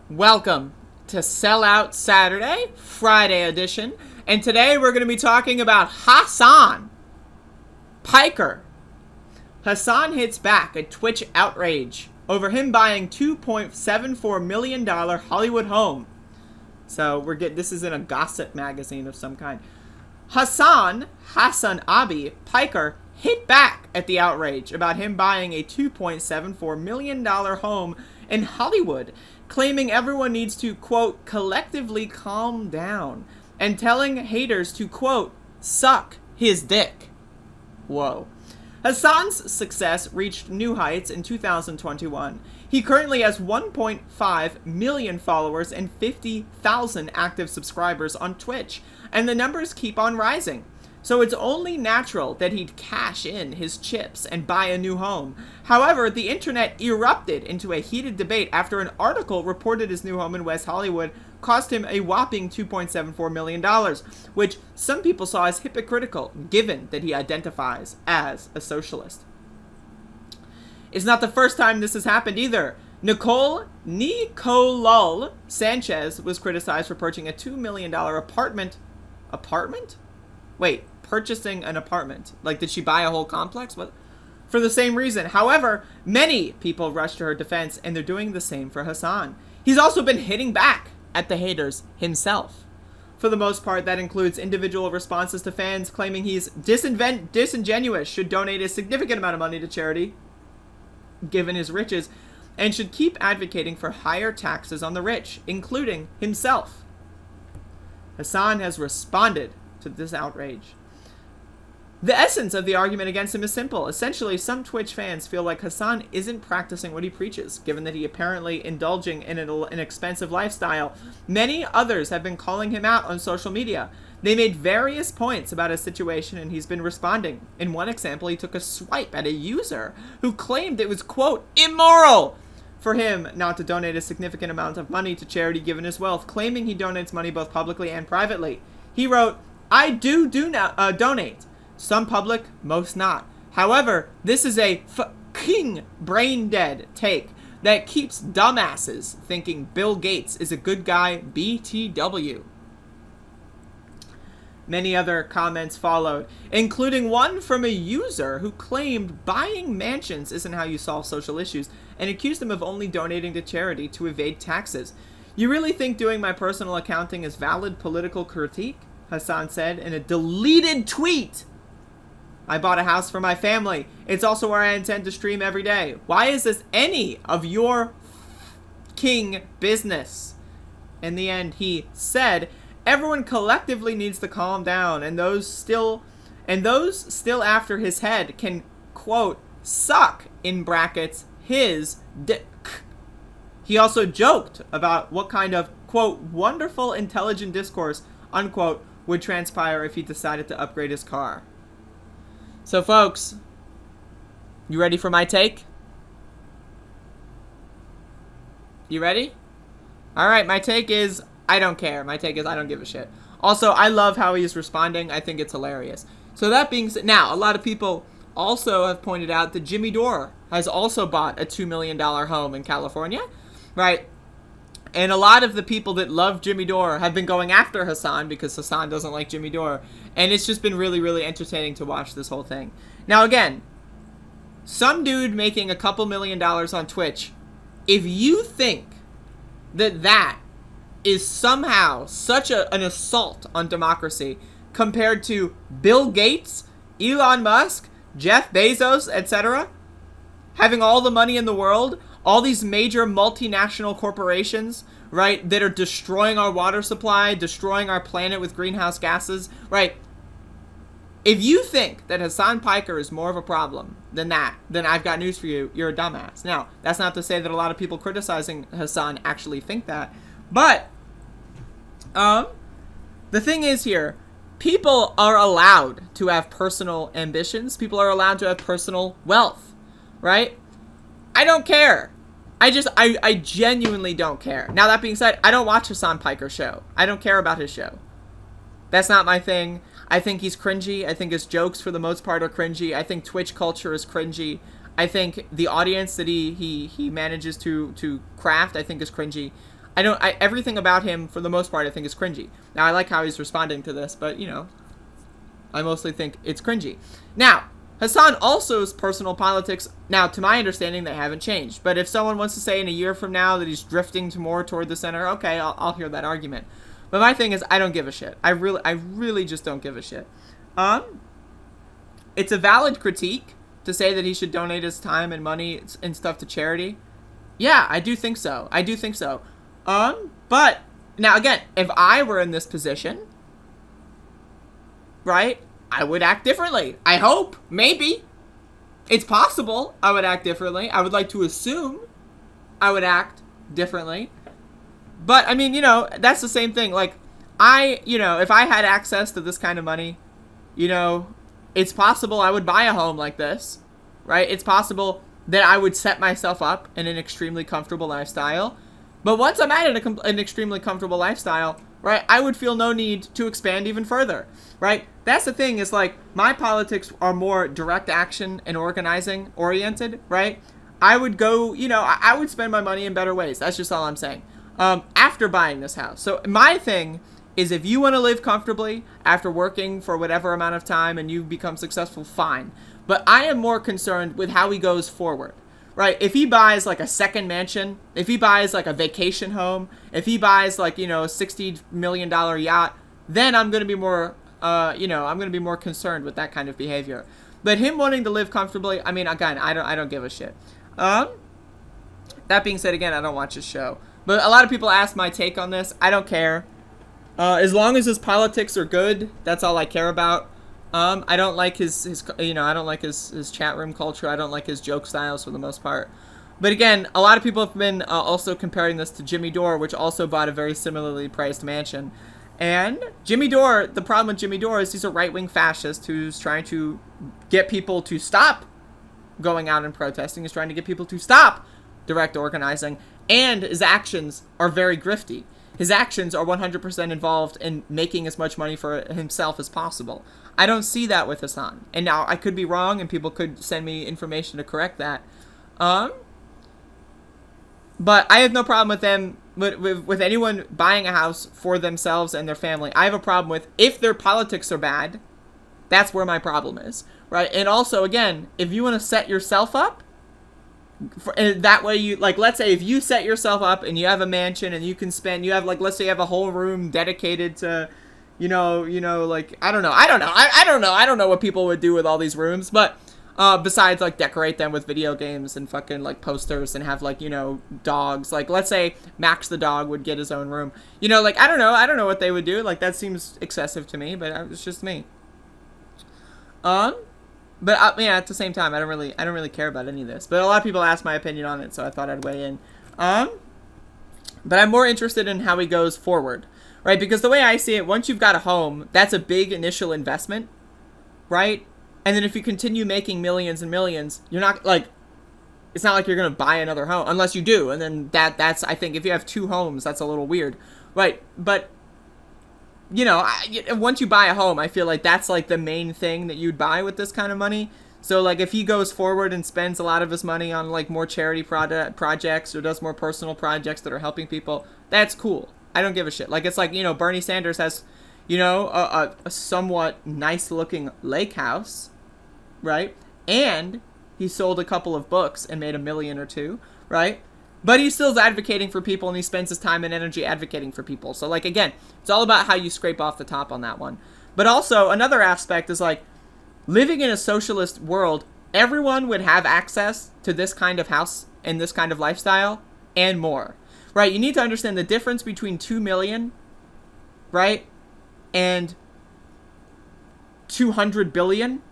Welcome to Sellout Saturday, Friday edition, and today we're going to be talking about Hassan Piker. Hassan hits back at Twitch outrage over him buying $2.74 million Hollywood home. So this is in a gossip magazine of some kind. Hassan Piker hit back at the outrage about him buying a $2.74 million home in Hollywood, claiming everyone needs to, quote, collectively calm down, and telling haters to, quote, suck his dick. Whoa. Hassan's success reached new heights in 2021. He currently has 1.5 million followers and 50,000 active subscribers on Twitch, and the numbers keep on rising. So it's only natural that he'd cash in his chips and buy a new home. However, the internet erupted into a heated debate after an article reported his new home in West Hollywood cost him a whopping $2.74 million, which some people saw as hypocritical, given that he identifies as a socialist. It's not the first time this has happened either. Nicolol Sanchez was criticized for purchasing a $2 million apartment. Purchasing an apartment. Like, did she buy a whole complex? What? For the same reason. However, many people rushed to her defense, and they're doing the same for Hassan. He's also been hitting back at the haters himself. For the most part, that includes individual responses to fans claiming he's disingenuous, should donate a significant amount of money to charity, given his riches, and should keep advocating for higher taxes on the rich, including himself. Hassan has responded to this outrage. The essence of the argument against him is simple. Essentially, some Twitch fans feel like Hassan isn't practicing what he preaches, given that he apparently indulging in an expensive lifestyle. Many others have been calling him out on social media. They made various points about his situation, and he's been responding. In one example, he took a swipe at a user who claimed it was, quote, immoral for him not to donate a significant amount of money to charity given his wealth, claiming he donates money both publicly and privately. He wrote, I do donate. Some public, most not. However, this is a fucking brain-dead take that keeps dumbasses thinking Bill Gates is a good guy BTW. Many other comments followed, including one from a user who claimed buying mansions isn't how you solve social issues and accused him of only donating to charity to evade taxes. You really think doing my personal accounting is valid political critique? Hassan said in a deleted tweet. I bought a house for my family. It's also where I intend to stream every day. Why is this any of your king business? In the end, he said, everyone collectively needs to calm down, and those still after his head can, quote, suck, in brackets, his dick. He also joked about what kind of, quote, wonderful, intelligent discourse, unquote, would transpire if he decided to upgrade his car. So, folks, you ready for my take? You ready? All right, my take is I don't care. My take is I don't give a shit. Also, I love how he's responding. I think it's hilarious. So that being said, now, a lot of people also have pointed out that Jimmy Dore has also bought a $2 million home in California, right? And a lot of the people that love Jimmy Dore have been going after Hassan because Hassan doesn't like Jimmy Dore. And it's just been really, really entertaining to watch this whole thing. Now, again, some dude making a couple $1 million on Twitch, if you think that is somehow such an assault on democracy compared to Bill Gates, Elon Musk, Jeff Bezos, etc., having all the money in the world, all these major multinational corporations, right, that are destroying our water supply, destroying our planet with greenhouse gases, right? If you think that Hassan Piker is more of a problem than that, then I've got news for you. You're a dumbass. Now, that's not to say that a lot of people criticizing Hassan actually think that. But, the thing is here, people are allowed to have personal ambitions. People are allowed to have personal wealth, right? I don't care. I genuinely don't care. Now, that being said, I don't watch Hassan Piker's show. I don't care about his show. That's not my thing. I think he's cringy. I think his jokes, for the most part, are cringy. I think Twitch culture is cringy. I think the audience that he manages to craft, I think, is cringy. everything about him, for the most part, I think is cringy. Now, I like how he's responding to this, but, I mostly think it's cringy. Now, Hasan also's personal politics, now, to my understanding, they haven't changed. But if someone wants to say in a year from now that he's drifting more toward the center, okay, I'll hear that argument. But my thing is, I don't give a shit. I really just don't give a shit. It's a valid critique to say that he should donate his time and money and stuff to charity. Yeah, I do think so. But, now again, if I were in this position, right, I would act differently. I hope. Maybe. It's possible I would act differently. I would like to assume I would act differently. But, I mean, that's the same thing. Like, if I had access to this kind of money, it's possible I would buy a home like this, right? It's possible that I would set myself up in an extremely comfortable lifestyle. But once I'm at an extremely comfortable lifestyle, right, I would feel no need to expand even further, right? That's the thing, is like, my politics are more direct action and organizing oriented, right? I would go, I would spend my money in better ways. That's just all I'm saying. After buying this house. So my thing is, if you want to live comfortably after working for whatever amount of time and you become successful, fine. But I am more concerned with how he goes forward, right? If he buys like a second mansion, if he buys like a vacation home, if he buys like, a $60 million yacht, then I'm going to be more, I'm going to be more concerned with that kind of behavior. But him wanting to live comfortably, I mean, again, I don't give a shit. That being said, again, I don't watch his show. But a lot of people ask my take on this. I don't care. As long as his politics are good, that's all I care about. I don't like his I don't like his chat room culture. I don't like his joke styles for the most part. But again, a lot of people have been also comparing this to Jimmy Dore, which also bought a very similarly priced mansion. And Jimmy Dore, the problem with Jimmy Dore is he's a right-wing fascist who's trying to get people to stop going out and protesting. He's trying to get people to stop direct organizing. And his actions are very grifty. His actions are 100% involved in making as much money for himself as possible. I don't see that with Hasan. And now, I could be wrong, and people could send me information to correct that. But I have no problem with them, with anyone buying a house for themselves and their family. I have a problem with, if their politics are bad, that's where my problem is, right? And also, again, if you want to set yourself up, that way you, like, let's say if you set yourself up and you have a mansion and you have, like, let's say you have a whole room dedicated to, like, I don't know what people would do with all these rooms, but, besides, like, decorate them with video games and fucking, like, posters and have, like, dogs, like, let's say Max the dog would get his own room, like, I don't know what they would do, like, that seems excessive to me, but it's just me. But yeah, at the same time, I don't really care about any of this. But a lot of people ask my opinion on it, so I thought I'd weigh in. But I'm more interested in how he goes forward, right? Because the way I see it, once you've got a home, that's a big initial investment, right? And then if you continue making millions and millions, you're not, like, it's not like you're gonna buy another home unless you do, and then that's I think if you have two homes, that's a little weird, right? But once you buy a home, I feel like that's, like, the main thing that you'd buy with this kind of money. So, like, if he goes forward and spends a lot of his money on, like, more charity projects or does more personal projects that are helping people, that's cool. I don't give a shit. Like, it's like, Bernie Sanders has, a somewhat nice-looking lake house, right? And he sold a couple of books and made $1 million or $2 million, right? But he still is advocating for people, and he spends his time and energy advocating for people. So, like, again, it's all about how you scrape off the top on that one. But also, another aspect is, like, living in a socialist world, everyone would have access to this kind of house and this kind of lifestyle and more, right? You need to understand the difference between 2 million, right, and 200 billion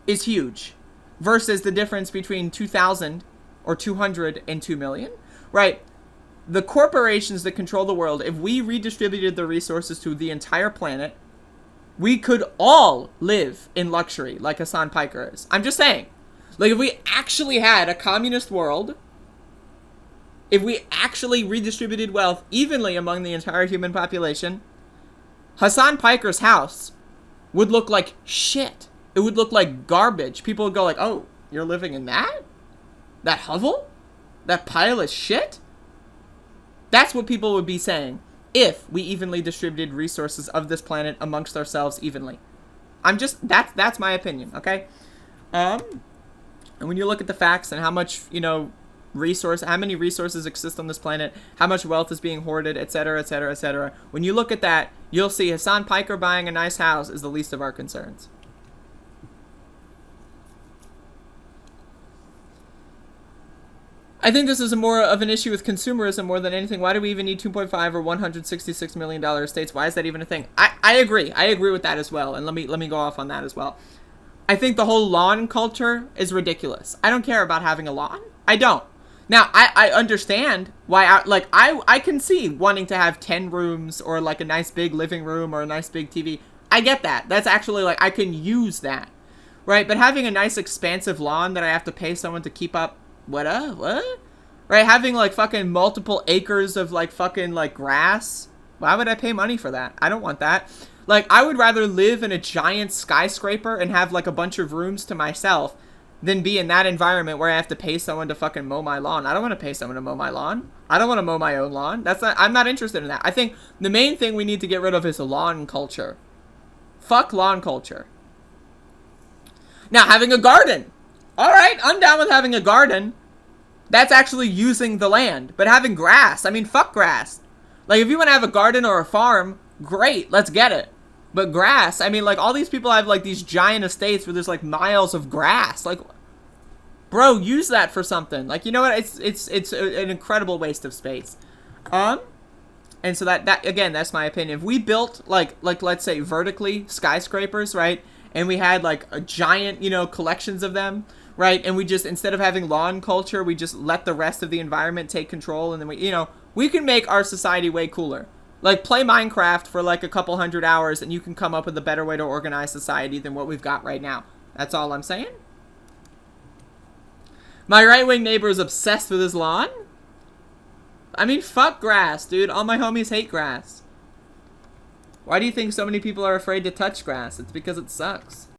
is huge versus the difference between 2,000 or 200 and 2 million, right? The corporations that control the world, if we redistributed the resources to the entire planet, we could all live in luxury like Hassan Piker is. I'm just saying. Like, if we actually had a communist world, if we actually redistributed wealth evenly among the entire human population, Hassan Piker's house would look like shit. It would look like garbage. People would go like, oh, you're living in that? That hovel? That pile of shit? That's what people would be saying if we evenly distributed resources of this planet amongst ourselves evenly. That's my opinion, okay? And when you look at the facts and how much, how many resources exist on this planet, how much wealth is being hoarded, etc., etc., etc. When you look at that, you'll see Hassan Piker buying a nice house is the least of our concerns. I think this is more of an issue with consumerism more than anything. Why do we even need 2.5 or $166 million estates? Why is that even a thing? I agree. I agree with that as well. And let me go off on that as well. I think the whole lawn culture is ridiculous. I don't care about having a lawn. I don't. Now, I understand why, I can see wanting to have 10 rooms or, like, a nice big living room or a nice big TV. I get that. That's actually, like, I can use that. Right? But having a nice expansive lawn that I have to pay someone to keep up, what? Right? Having, like, fucking multiple acres of, like, fucking, like, grass. Why would I pay money for that? I don't want that. Like, I would rather live in a giant skyscraper and have, like, a bunch of rooms to myself than be in that environment where I have to pay someone to fucking mow my lawn. I don't want to pay someone to mow my lawn. I don't want to mow my own lawn. I'm not interested in that. I think the main thing we need to get rid of is lawn culture. Fuck lawn culture. Now, having a garden. All right, I'm down with having a garden. That's actually using the land. But having grass, I mean, fuck grass. Like, if you want to have a garden or a farm, great, let's get it. But grass, I mean, like, all these people have, like, these giant estates where there's, like, miles of grass. Like, bro, use that for something. Like, you know what? It's an incredible waste of space. And so that again, that's my opinion. If we built, like let's say, vertically skyscrapers, right? And we had, like, a giant, collections of them, right? And we just, instead of having lawn culture, we just let the rest of the environment take control. And then we can make our society way cooler. Like, play Minecraft for, like, a couple 100 hours and you can come up with a better way to organize society than what we've got right now. That's all I'm saying. My right-wing neighbor is obsessed with his lawn. I mean, fuck grass, dude. All my homies hate grass. Why do you think so many people are afraid to touch grass? It's because it sucks.